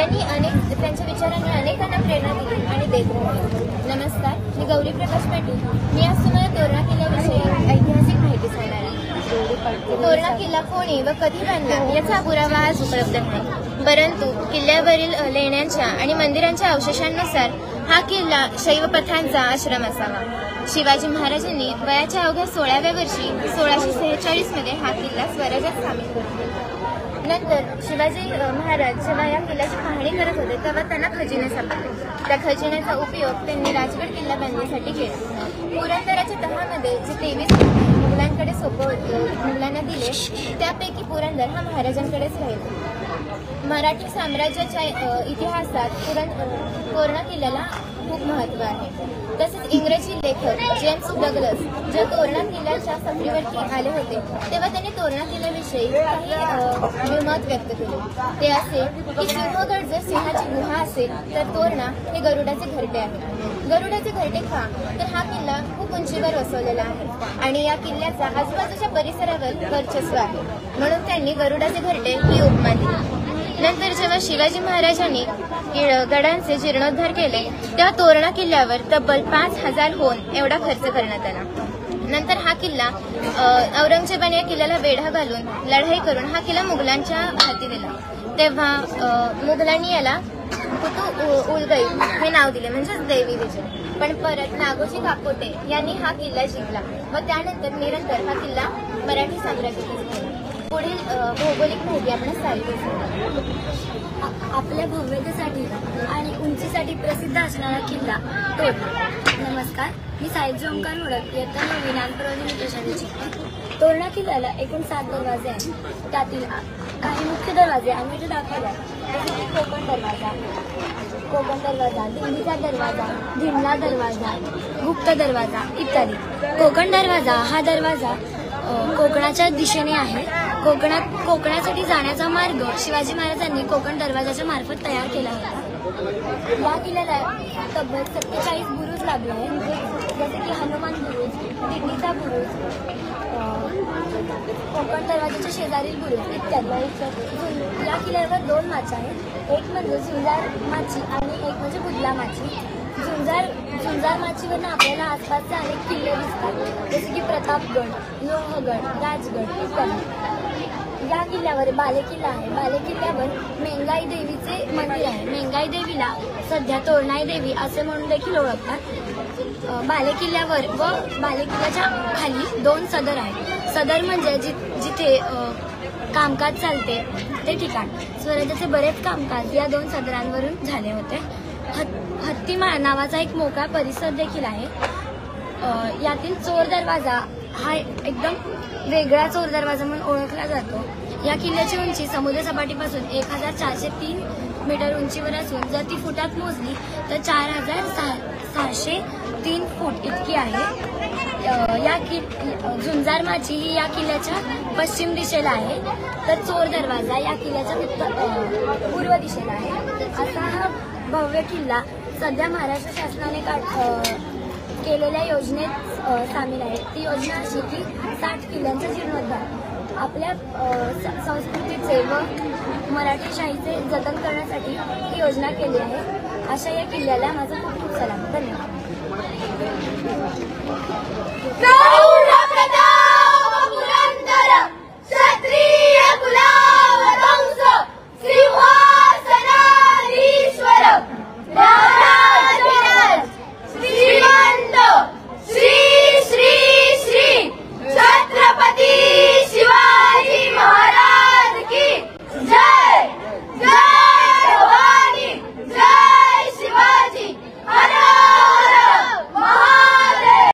त्यांच्या विचारांनी अनेकांना प्रेरणा दिली आणि देत राहिले। नमस्कार, मी गौरी प्रकाश पाटील। मी आज तुम्हाला तोरणा किल्ल्याविषयी ऐतिहासिक माहिती सांगणार आहे। तोरणा किल्ला कोणी व कधी बांधला याचा पुरावा आज उपलब्ध नाही, परंतु किल्ल्यावरील लेण्यांच्या आणि मंदिरांच्या अवशेषांनुसार हा किल्ला शैव पथांचा आश्रम असावा। शिवाजी महाराजांनी वयाच्या अवघ्या 16व्या वर्षी 1646 मध्ये हा किल्ला स्वराज्यात सामील केला। नंतर शिवाजी महाराज जेव्हा या किल्ल्याची पाहणी करत होते तेव्हा त्यांना खजिने सापडले। त्या खजिन्याचा उपयोग त्यांनी राजगड किल्ला बांधण्यासाठी केला। पुरंदराच्या तहामध्ये जे 23 मुघलांकडे मुघलांना दिले त्यापैकी पुरंदर हा महाराजांकडेच राहिला। मराठी साम्राज्याच्या इतिहासात तोरणा किल्ल्याला खूप महत्त्व आहे। तसेच इंग्रजी लेखक जेम्स डगलस जे तोरणा किल्ल्याच्या सफरीवरती आले होते तेव्हा त्यांनी तोरणा किल्ल्याविषयी काही मत व्यक्त केले। ते असे की सिंहगड जर सिंहाची गुहा असेल तर तोरणा हे गरुडाचे घरटे आहे। गरुडाचे घरटे का तर हा किल्ला खूप उंचीवर वसवलेला आहे आणि या किल्ल्याचा आजूबाजूच्या परिसरावर वर्चस्व आहे, म्हणून त्यांनी गरुडाचे घरटे ही उपमा दिली। नंतर जेव्हा शिवाजी महाराजांनी गडांचे जीर्णोद्धार केले तेव्हा तोरणा किल्ल्यावर तब्बल 5000 होन एवढा खर्च करण्यात आला। नंतर हा किल्ला औरंगजेबाने या किल्ल्याला वेढा घालून लढाई करून हा किल्ला मुघलांच्या हाती दिला। तेव्हा मुघलांनी याला कुतुब उलगई हे नाव दिले, म्हणजेच देवी विजय। पण परत नागोजी काकोटे यांनी हा किल्ला जिंकला व त्यानंतर निरंतर हा किल्ला मराठी साम्राज्यात गेला। पुढील भौगोलिक माहिती आपण आपल्या भव्यतेसाठी आणि उंचीसाठी प्रसिद्ध असणारा किल्ला तोरणा। नमस्कार, मी साहित्य ओंकार मोडक इयत्ता 9वी नागपूरवरून प्रशालेची। तोरणा किल्ल्याला एकूण 7 दरवाजे आहेत। त्यातील काही मुख्य दरवाजे आम्ही इथे दाखवले आहेत, जसे की कोकण दरवाजा, दिंडीचा दरवाजा, धिमला दरवाजा, गुप्त दरवाजा इत्यादी। कोकण दरवाजा हा दरवाजा कोकणाच्या दिशेने आहे। कोकणासाठी जाण्याचा मार्ग शिवाजी महाराजांनी कोकण दरवाजाच्या मार्फत तयार केला होता। या किल्ल्याला तब्बल 47 बुरुज लागले आहेत, जसे की हनुमान बुरुज, दिंडीचा बुरुज, कोकण दरवाजाच्या शेजारील बुरुज इत्यादी। या किल्ल्यावर 2 माची आहेत, एक म्हणजे झुंजार माची आणि एक म्हणजे बुदला माची। झुंजार माचीवरनं आपल्याला आसपासचे अनेक किल्ले दिसतात, जसे की प्रतापगड, लोहगड, राजगड इत्यादी। या किल्ल्यावर बालेकिल्ला आहे। बालेकिल्ल्यावर मेंगाई देवीचे मंदिर आहे। मेंगाई देवीला सध्या तोरणाई देवी असे म्हणून देखील ओळखतात। बालेकिल्ल्यावर व बालेकिल्ल्याच्या खाली 2 सदर आहेत। सदर म्हणजे जिथे कामकाज चालते ते ठिकाण। स्वराज्याचे बरेच कामकाज या 2 सदरांवरून झाले होते। हत्तीमाळ नावाचा एक मोकळा परिसर देखील आहे। यातील चोर दरवाजा हा एकदम वेगळा चोर दरवाजा म्हणून ओळखला जातो। या किल्ल्याची उंची समुद्र सपाटीपासून 1403 मीटर उंचीवर असून जर ती फुटात मोजली तर 4603 फूट इतकी आहे। झुंजार माची ही या किल्ल्याच्या पश्चिम दिशेला आहे, तर चोर दरवाजा या किल्ल्याच्या पूर्व दिशेला आहे। असा हा भव्य किल्ला सध्या महाराष्ट्र शासनाने केलेल्या योजनेत सामील आहे। ती योजना अशी की 60 किल्ल्यांचा जीर्णोद्धार आपल्या संस्कृतीचे व मराठीशाहीचे जतन करण्यासाठी ही योजना केली आहे। अशा या किल्ल्याला माझा खूप खूप सलाम। धन्यवाद।